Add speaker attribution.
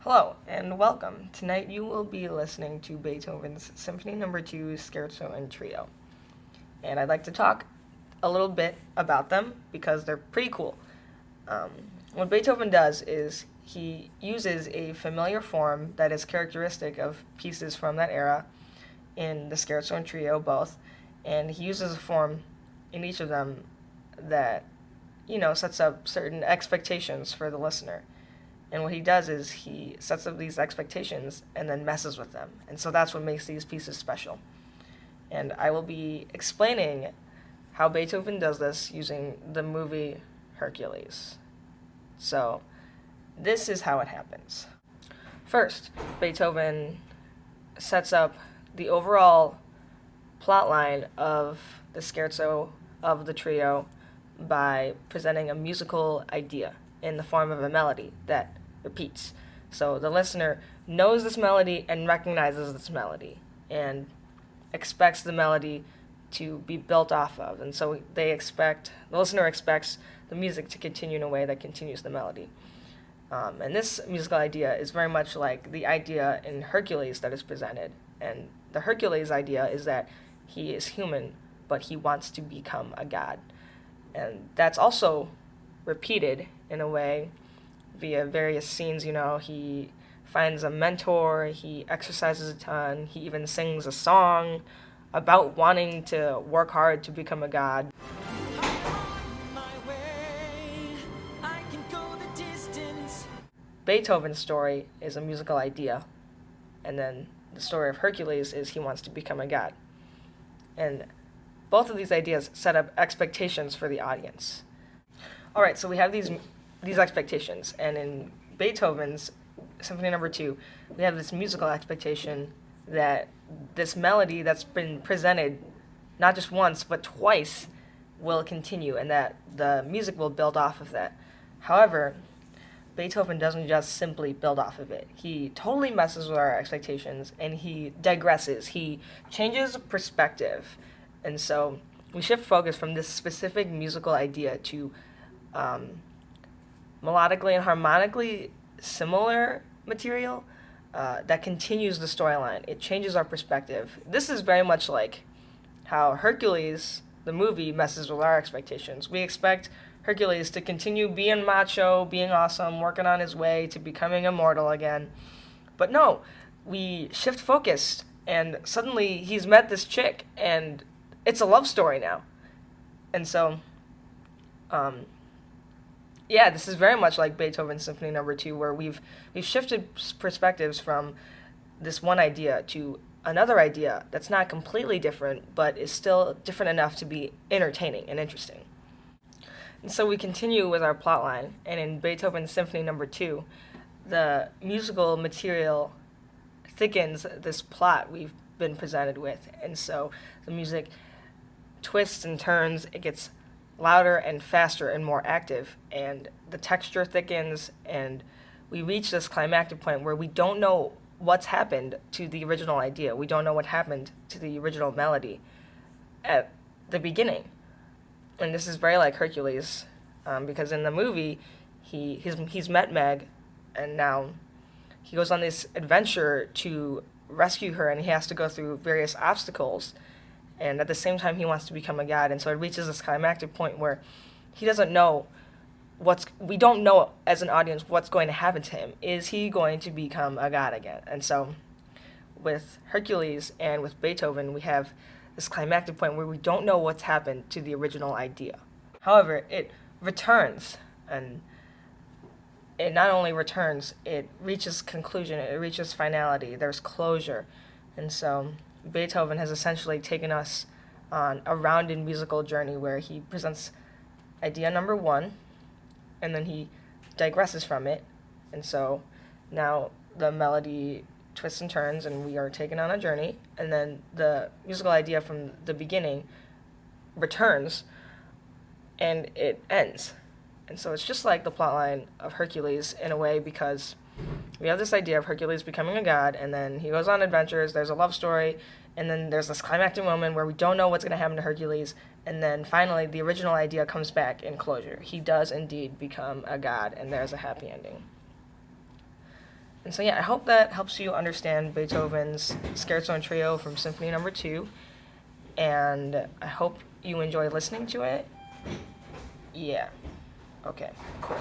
Speaker 1: Hello and welcome. Tonight you will be listening to Beethoven's Symphony No. 2, Scherzo and Trio. And I'd like to talk a little bit about them because they're pretty cool. Um, what Beethoven does is he uses a familiar form that is characteristic of pieces from that era in the Scherzo and Trio both, and he uses a form in each of them that, sets up certain expectations for the listener. And what he does is he sets up these expectations and then messes with them. And so that's what makes these pieces special. And I will be explaining how Beethoven does this using the movie Hercules. So this is how it happens. First, Beethoven sets up the overall plot line of the scherzo of the trio by presenting a musical idea in the form of a melody that repeats. So the listener knows this melody and recognizes this melody and expects the melody to be built off of. And so the listener expects the music to continue in a way that continues the melody. And this musical idea is very much like the idea in Hercules that is presented. And the Hercules idea is that he is human, but he wants to become a god. And that's also repeated in a way via various scenes. He finds a mentor, he exercises a ton, he even sings a song about wanting to work hard to become a god. Beethoven's story is a musical idea, and then the story of Hercules is he wants to become a god. And both of these ideas set up expectations for the audience. All right, so we have these expectations, and in Beethoven's Symphony No. 2, we have this musical expectation that this melody that's been presented not just once but twice will continue, and that the music will build off of that. However, Beethoven doesn't just simply build off of it. He totally messes with our expectations, and he digresses. He changes perspective, and so we shift focus from this specific musical idea to melodically and harmonically similar material that continues the storyline. It changes our perspective. This is very much like how Hercules, the movie, messes with our expectations. We expect Hercules to continue being macho, being awesome, working on his way to becoming immortal again. But no, we shift focus, and suddenly he's met this chick, and it's a love story now. And so, this is very much like Beethoven's Symphony No. 2, where we've shifted perspectives from this one idea to another idea that's not completely different, but is still different enough to be entertaining and interesting. And so we continue with our plot line, and in Beethoven's Symphony No. 2, the musical material thickens this plot we've been presented with, and so the music twists and turns, it gets louder and faster and more active, and the texture thickens, and we reach this climactic point where we don't know what's happened to the original idea. We don't know what happened to the original melody at the beginning. And this is very like Hercules, because in the movie, he's met Meg, and now he goes on this adventure to rescue her, and he has to go through various obstacles. And at the same time, he wants to become a god, and so it reaches this climactic point where he doesn't know we don't know as an audience what's going to happen to him. Is he going to become a god again? And so with Hercules and with Beethoven, we have this climactic point where we don't know what's happened to the original idea. However, it returns, and it not only returns, it reaches conclusion, it reaches finality, there's closure. And so Beethoven has essentially taken us on a rounded musical journey where he presents idea number 1, and then he digresses from it, and so now the melody twists and turns, and we are taken on a journey, and then the musical idea from the beginning returns, and it ends. And so it's just like the plotline of Hercules in a way, because we have this idea of Hercules becoming a god, and then he goes on adventures, there's a love story, and then there's this climactic moment where we don't know what's going to happen to Hercules, and then finally the original idea comes back in closure. He does indeed become a god, and there's a happy ending. And so yeah, I hope that helps you understand Beethoven's Scherzo and Trio from Symphony Number 2, and I hope you enjoy listening to it. Yeah. Okay, cool.